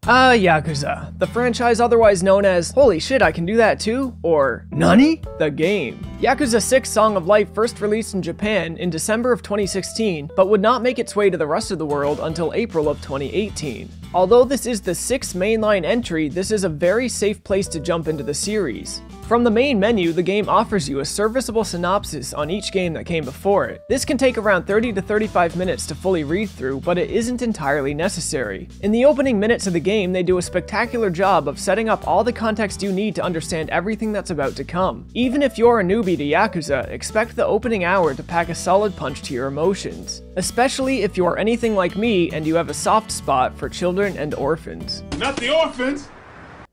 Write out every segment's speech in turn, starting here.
Yakuza, the franchise otherwise known as Holy Shit, I Can Do That Too, or NANI? The game. Yakuza 6 Song of Life first released in Japan in December of 2016, but would not make its way to the rest of the world until April of 2018. Although this is the 6th mainline entry, this is a very safe place to jump into the series. From the main menu, the game offers you a serviceable synopsis on each game that came before it. This can take around 30 to 35 minutes to fully read through, but it isn't entirely necessary. In the opening minutes of the game, they do a spectacular job of setting up all the context you need to understand everything that's about to come. Even if you're a newbie to Yakuza, expect the opening hour to pack a solid punch to your emotions. Especially if you're anything like me and you have a soft spot for children and orphans. Not the orphans!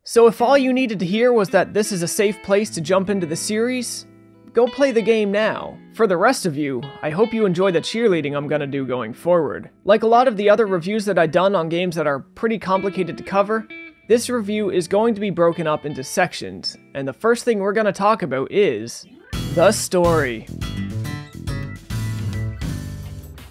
So if all you needed to hear was that this is a safe place to jump into the series, go play the game now. For the rest of you, I hope you enjoy the cheerleading I'm gonna do going forward. Like a lot of the other reviews that I've done on games that are pretty complicated to cover, this review is going to be broken up into sections, and the first thing we're gonna talk about is the story.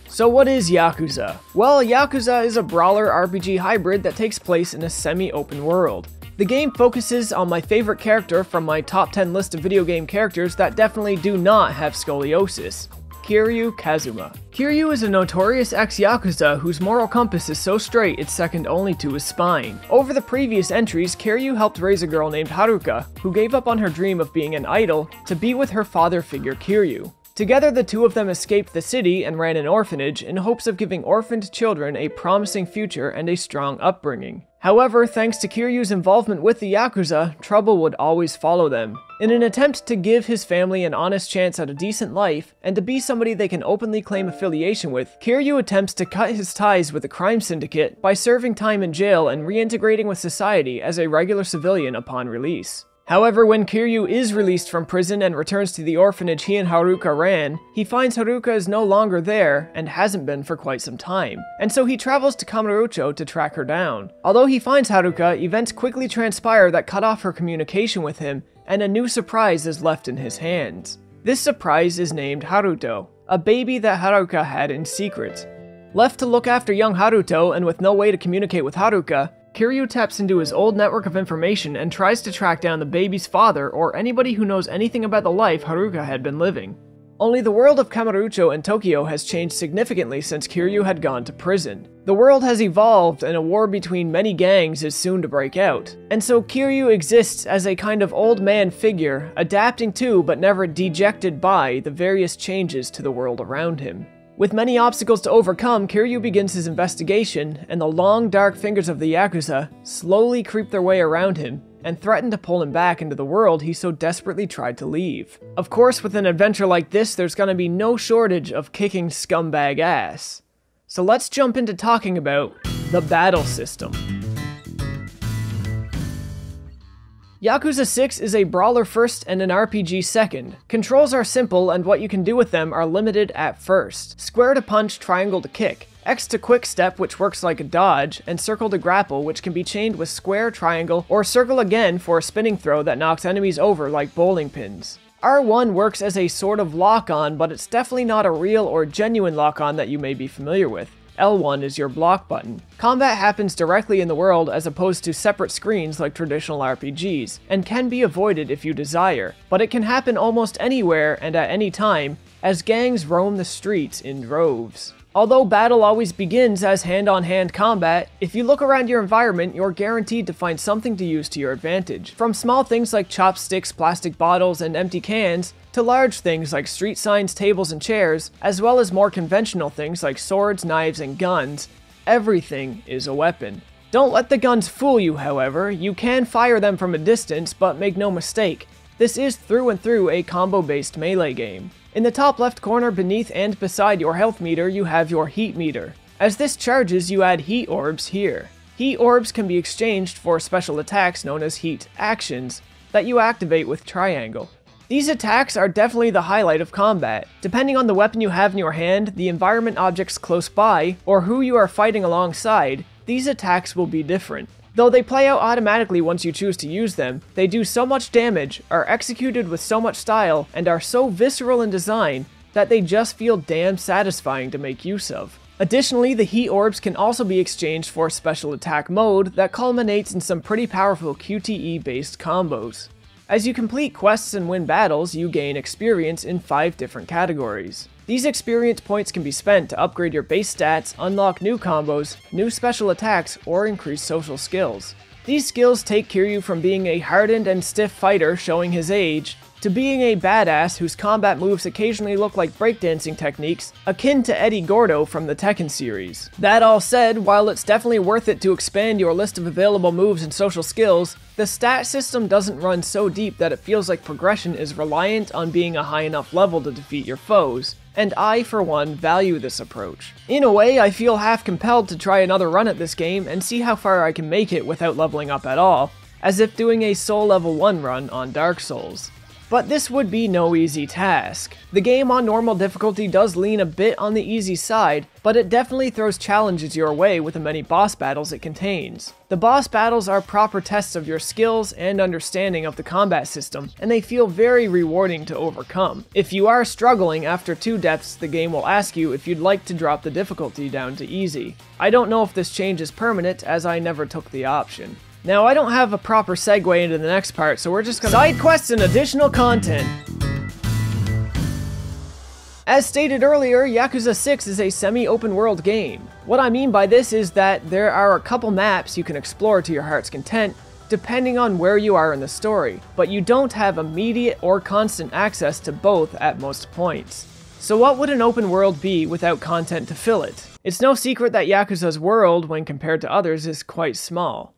So what is Yakuza? Well, Yakuza is a brawler RPG hybrid that takes place in a semi-open world. The game focuses on my favorite character from my top 10 list of video game characters that definitely do not have scoliosis, Kiryu Kazuma. Kiryu is a notorious ex-Yakuza whose moral compass is so straight it's second only to his spine. Over the previous entries, Kiryu helped raise a girl named Haruka, who gave up on her dream of being an idol to be with her father figure Kiryu. Together, the two of them escaped the city and ran an orphanage in hopes of giving orphaned children a promising future and a strong upbringing. However, thanks to Kiryu's involvement with the Yakuza, trouble would always follow them. In an attempt to give his family an honest chance at a decent life, and to be somebody they can openly claim affiliation with, Kiryu attempts to cut his ties with the crime syndicate by serving time in jail and reintegrating with society as a regular civilian upon release. However, when Kiryu is released from prison and returns to the orphanage he and Haruka ran, he finds Haruka is no longer there and hasn't been for quite some time, and so he travels to Kamurocho to track her down. Although he finds Haruka, events quickly transpire that cut off her communication with him, and a new surprise is left in his hands. This surprise is named Haruto, a baby that Haruka had in secret. Left to look after young Haruto and with no way to communicate with Haruka, Kiryu taps into his old network of information and tries to track down the baby's father or anybody who knows anything about the life Haruka had been living. Only the world of Kamurocho and Tokyo has changed significantly since Kiryu had gone to prison. The world has evolved and a war between many gangs is soon to break out. And so Kiryu exists as a kind of old man figure, adapting to but never dejected by the various changes to the world around him. With many obstacles to overcome, Kiryu begins his investigation, and the long, dark fingers of the Yakuza slowly creep their way around him and threaten to pull him back into the world he so desperately tried to leave. Of course, with an adventure like this, there's gonna be no shortage of kicking scumbag ass. So let's jump into talking about the battle system. Yakuza 6 is a brawler first and an RPG second. Controls are simple and what you can do with them are limited at first. Square to punch, triangle to kick. X to quick step, which works like a dodge, and circle to grapple, which can be chained with square, triangle, or circle again for a spinning throw that knocks enemies over like bowling pins. R1 works as a sort of lock-on, but it's definitely not a real or genuine lock-on that you may be familiar with. L1 is your block button. Combat happens directly in the world as opposed to separate screens like traditional RPGs, and can be avoided if you desire, but it can happen almost anywhere and at any time, as gangs roam the streets in droves. Although battle always begins as hand-on-hand combat, if you look around your environment, you're guaranteed to find something to use to your advantage. From small things like chopsticks, plastic bottles, and empty cans, to large things like street signs, tables, and chairs, as well as more conventional things like swords, knives, and guns, everything is a weapon. Don't let the guns fool you, however. You can fire them from a distance, but make no mistake, this is through and through a combo-based melee game. In the top left corner beneath and beside your health meter, you have your heat meter. As this charges, you add heat orbs here. Heat orbs can be exchanged for special attacks known as heat actions that you activate with triangle. These attacks are definitely the highlight of combat. Depending on the weapon you have in your hand, the environment objects close by, or who you are fighting alongside, these attacks will be different. Though they play out automatically once you choose to use them, they do so much damage, are executed with so much style, and are so visceral in design that they just feel damn satisfying to make use of. Additionally, the heat orbs can also be exchanged for special attack mode that culminates in some pretty powerful QTE-based combos. As you complete quests and win battles, you gain experience in 5 different categories. These experience points can be spent to upgrade your base stats, unlock new combos, new special attacks, or increase social skills. These skills take Kiryu from being a hardened and stiff fighter showing his age, to being a badass whose combat moves occasionally look like breakdancing techniques, akin to Eddie Gordo from the Tekken series. That all said, while it's definitely worth it to expand your list of available moves and social skills, the stat system doesn't run so deep that it feels like progression is reliant on being a high enough level to defeat your foes, and I, for one, value this approach. In a way, I feel half compelled to try another run at this game and see how far I can make it without leveling up at all, as if doing a Soul Level 1 run on Dark Souls. But this would be no easy task. The game on normal difficulty does lean a bit on the easy side, but it definitely throws challenges your way with the many boss battles it contains. The boss battles are proper tests of your skills and understanding of the combat system, and they feel very rewarding to overcome. If you are struggling after 2 deaths, the game will ask you if you'd like to drop the difficulty down to easy. I don't know if this change is permanent, as I never took the option. Now, I don't have a proper segue into the next part, so we're just gonna side quests and additional content. As stated earlier, Yakuza 6 is a semi-open world game. What I mean by this is that there are a couple maps you can explore to your heart's content, depending on where you are in the story, but you don't have immediate or constant access to both at most points. So what would an open world be without content to fill it? It's no secret that Yakuza's world, when compared to others, is quite small.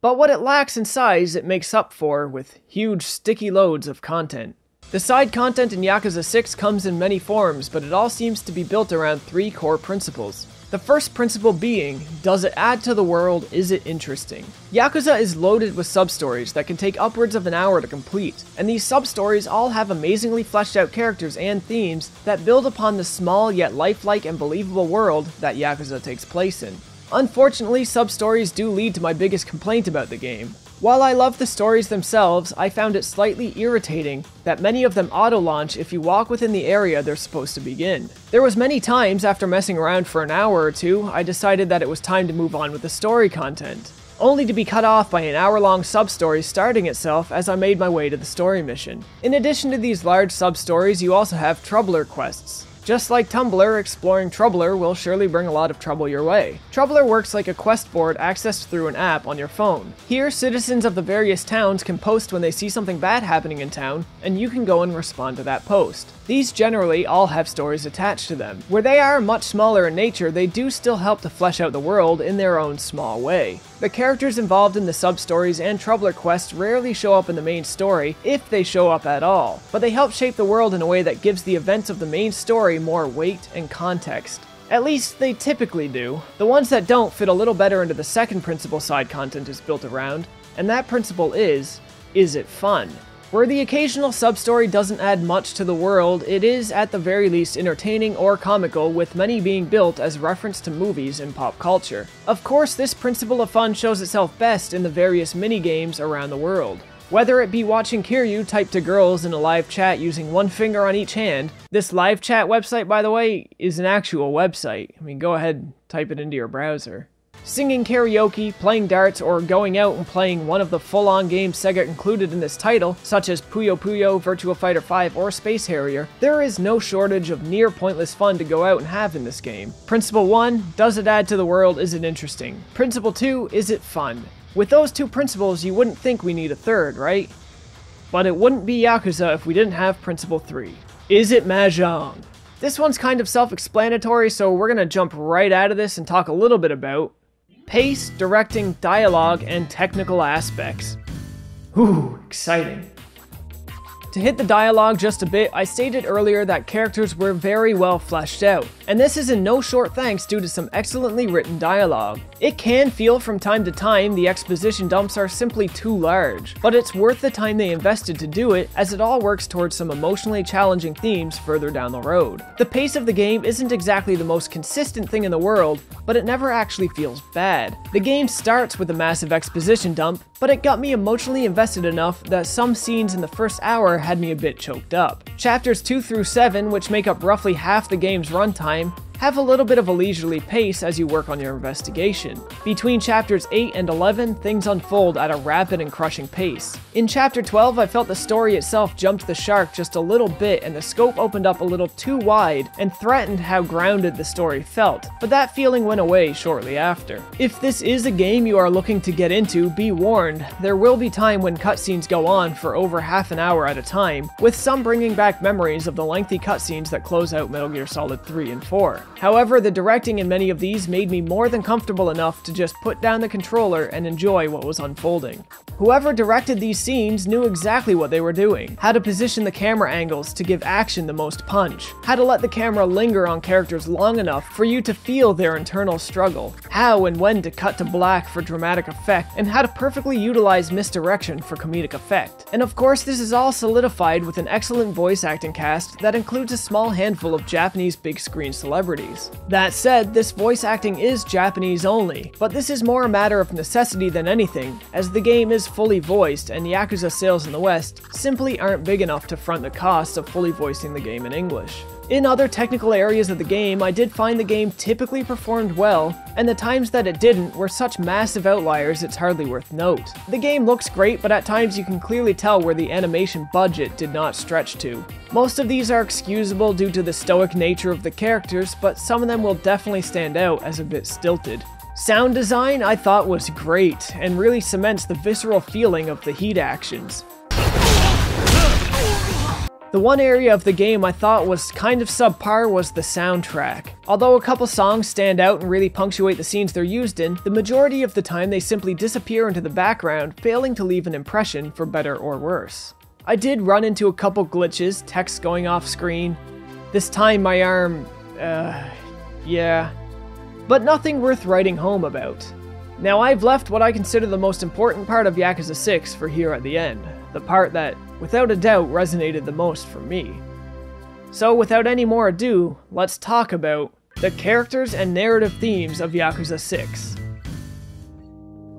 But what it lacks in size, it makes up for with huge, sticky loads of content. The side content in Yakuza 6 comes in many forms, but it all seems to be built around 3 core principles. The first principle being, does it add to the world, is it interesting? Yakuza is loaded with sub-stories that can take upwards of an hour to complete, and these sub-stories all have amazingly fleshed out characters and themes that build upon the small yet lifelike and believable world that Yakuza takes place in. Unfortunately, sub-stories do lead to my biggest complaint about the game. While I love the stories themselves, I found it slightly irritating that many of them auto-launch if you walk within the area they're supposed to begin. There was many times after messing around for an hour or 2, I decided that it was time to move on with the story content, only to be cut off by an hour-long sub-story starting itself as I made my way to the story mission. In addition to these large sub-stories, you also have Troubler quests. Just like Tumblr, exploring Troubler will surely bring a lot of trouble your way. Troubler works like a quest board accessed through an app on your phone. Here, citizens of the various towns can post when they see something bad happening in town, and you can go and respond to that post. These generally all have stories attached to them. Where they are much smaller in nature, they do still help to flesh out the world in their own small way. The characters involved in the sub-stories and Troubler quests rarely show up in the main story, if they show up at all, but they help shape the world in a way that gives the events of the main story more weight and context. At least, they typically do. The ones that don't fit a little better into the second principle side content is built around, and that principle is it fun? Where the occasional sub-story doesn't add much to the world, it is at the very least entertaining or comical, with many being built as reference to movies and pop culture. Of course, this principle of fun shows itself best in the various mini-games around the world. Whether it be watching Kiryu type to girls in a live chat using one finger on each hand. This live chat website, by the way, is an actual website. I mean, go ahead and type it into your browser. Singing karaoke, playing darts, or going out and playing one of the full-on games Sega included in this title, such as Puyo Puyo, Virtua Fighter 5, or Space Harrier, there is no shortage of near-pointless fun to go out and have in this game. Principle 1, does it add to the world, is it interesting? Principle 2, is it fun? With those 2 principles, you wouldn't think we need a third, right? But it wouldn't be Yakuza if we didn't have Principle 3. Is it Mahjong? This one's kind of self-explanatory, so we're gonna jump right out of this and talk a little bit about pace, directing, dialogue, and technical aspects. Whew, exciting. To hit the dialogue just a bit, I stated earlier that characters were very well fleshed out, and this is in no short thanks due to some excellently written dialogue. It can feel from time to time the exposition dumps are simply too large, but it's worth the time they invested to do it, as it all works towards some emotionally challenging themes further down the road. The pace of the game isn't exactly the most consistent thing in the world, but it never actually feels bad. The game starts with a massive exposition dump, but it got me emotionally invested enough that some scenes in the first hour had me a bit choked up. Chapters 2 through 7, which make up roughly half the game's runtime, Have a little bit of a leisurely pace as you work on your investigation. Between chapters 8 and 11, things unfold at a rapid and crushing pace. In chapter 12, I felt the story itself jumped the shark just a little bit and the scope opened up a little too wide and threatened how grounded the story felt, but that feeling went away shortly after. If this is a game you are looking to get into, be warned, there will be time when cutscenes go on for over half an hour at a time, with some bringing back memories of the lengthy cutscenes that close out Metal Gear Solid 3 and 4. However, the directing in many of these made me more than comfortable enough to just put down the controller and enjoy what was unfolding. Whoever directed these scenes knew exactly what they were doing, how to position the camera angles to give action the most punch, how to let the camera linger on characters long enough for you to feel their internal struggle, how and when to cut to black for dramatic effect, and how to perfectly utilize misdirection for comedic effect. And of course, this is all solidified with an excellent voice acting cast that includes a small handful of Japanese big screen celebrities. That said, this voice acting is Japanese only, but this is more a matter of necessity than anything, as the game is fully voiced and Yakuza sales in the West simply aren't big enough to front the costs of fully voicing the game in English. In other technical areas of the game, I did find the game typically performed well, and the times that it didn't were such massive outliers it's hardly worth note. The game looks great, but at times you can clearly tell where the animation budget did not stretch to. Most of these are excusable due to the stoic nature of the characters, but some of them will definitely stand out as a bit stilted. Sound design I thought was great, and really cements the visceral feeling of the heat actions. The one area of the game I thought was kind of subpar was the soundtrack. Although a couple songs stand out and really punctuate the scenes they're used in, the majority of the time they simply disappear into the background, failing to leave an impression for better or worse. I did run into a couple glitches, text going off screen. This time my arm, yeah. But nothing worth writing home about. Now I've left what I consider the most important part of Yakuza 6 for here at the end. The part that, without a doubt, resonated the most for me. So without any more ado, let's talk about the characters and narrative themes of Yakuza 6.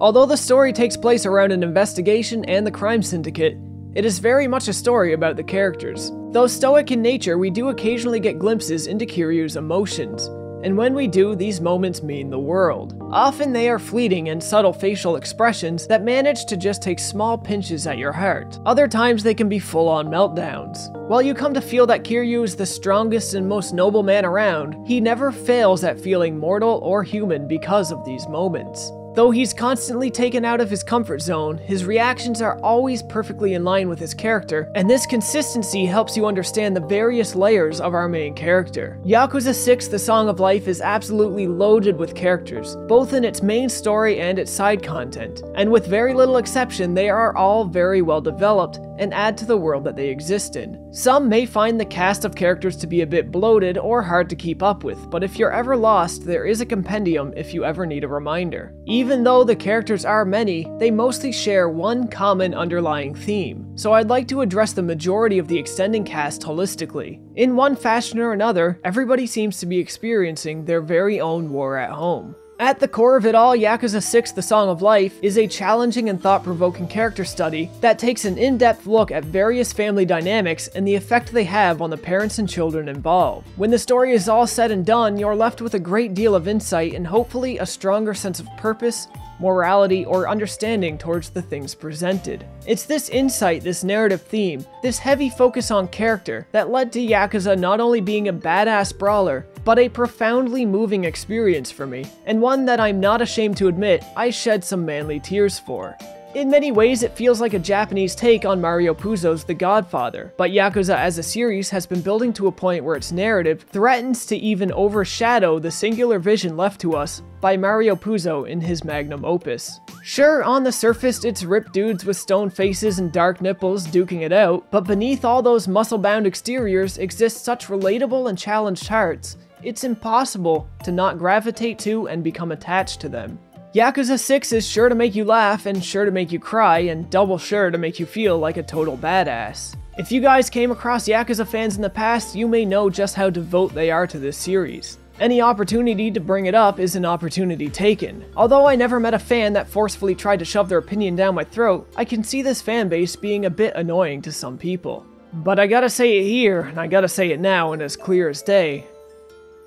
Although the story takes place around an investigation and the crime syndicate, it is very much a story about the characters. Though stoic in nature, we do occasionally get glimpses into Kiryu's emotions. And when we do, these moments mean the world. Often they are fleeting and subtle facial expressions that manage to just take small pinches at your heart. Other times they can be full-on meltdowns. While you come to feel that Kiryu is the strongest and most noble man around, he never fails at feeling mortal or human because of these moments. Though he's constantly taken out of his comfort zone, his reactions are always perfectly in line with his character, and this consistency helps you understand the various layers of our main character. Yakuza 6: The Song of Life is absolutely loaded with characters, both in its main story and its side content, and with very little exception, they are all very well developed and add to the world that they exist in. Some may find the cast of characters to be a bit bloated or hard to keep up with, but if you're ever lost, there is a compendium if you ever need a reminder. Even though the characters are many, they mostly share one common underlying theme, so I'd like to address the majority of the extending cast holistically. In one fashion or another, everybody seems to be experiencing their very own war at home. At the core of it all, Yakuza 6: The Song of Life is a challenging and thought-provoking character study that takes an in-depth look at various family dynamics and the effect they have on the parents and children involved. When the story is all said and done, you're left with a great deal of insight and hopefully a stronger sense of purpose, morality, or understanding towards the things presented. It's this insight, this narrative theme, this heavy focus on character that led to Yakuza not only being a badass brawler, but a profoundly moving experience for me, and one that I'm not ashamed to admit I shed some manly tears for. In many ways, it feels like a Japanese take on Mario Puzo's The Godfather, but Yakuza as a series has been building to a point where its narrative threatens to even overshadow the singular vision left to us by Mario Puzo in his magnum opus. Sure, on the surface it's ripped dudes with stone faces and dark nipples duking it out, but beneath all those muscle-bound exteriors exist such relatable and challenged hearts, it's impossible to not gravitate to and become attached to them. Yakuza 6 is sure to make you laugh and sure to make you cry and double sure to make you feel like a total badass. If you guys came across Yakuza fans in the past, you may know just how devout they are to this series. Any opportunity to bring it up is an opportunity taken. Although I never met a fan that forcefully tried to shove their opinion down my throat, I can see this fanbase being a bit annoying to some people. But I gotta say it here, and I gotta say it now and as clear as day.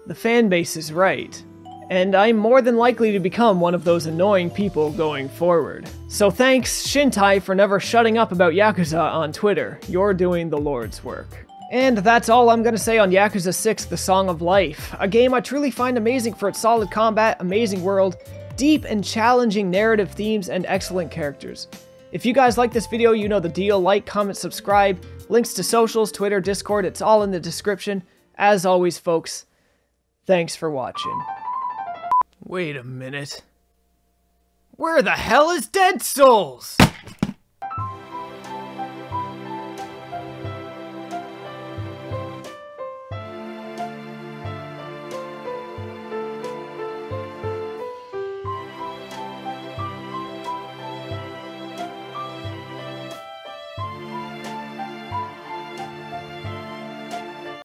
The fan base is right. And I'm more than likely to become one of those annoying people going forward. So thanks, Shintai, for never shutting up about Yakuza on Twitter. You're doing the Lord's work. And that's all I'm gonna say on Yakuza 6: The Song of Life, a game I truly find amazing for its solid combat, amazing world, deep and challenging narrative themes, and excellent characters. If you guys like this video, you know the deal. Like, comment, subscribe, links to socials, Twitter, Discord, it's all in the description. As always, folks, thanks for watching. Wait a minute. Where the hell is Dead Souls?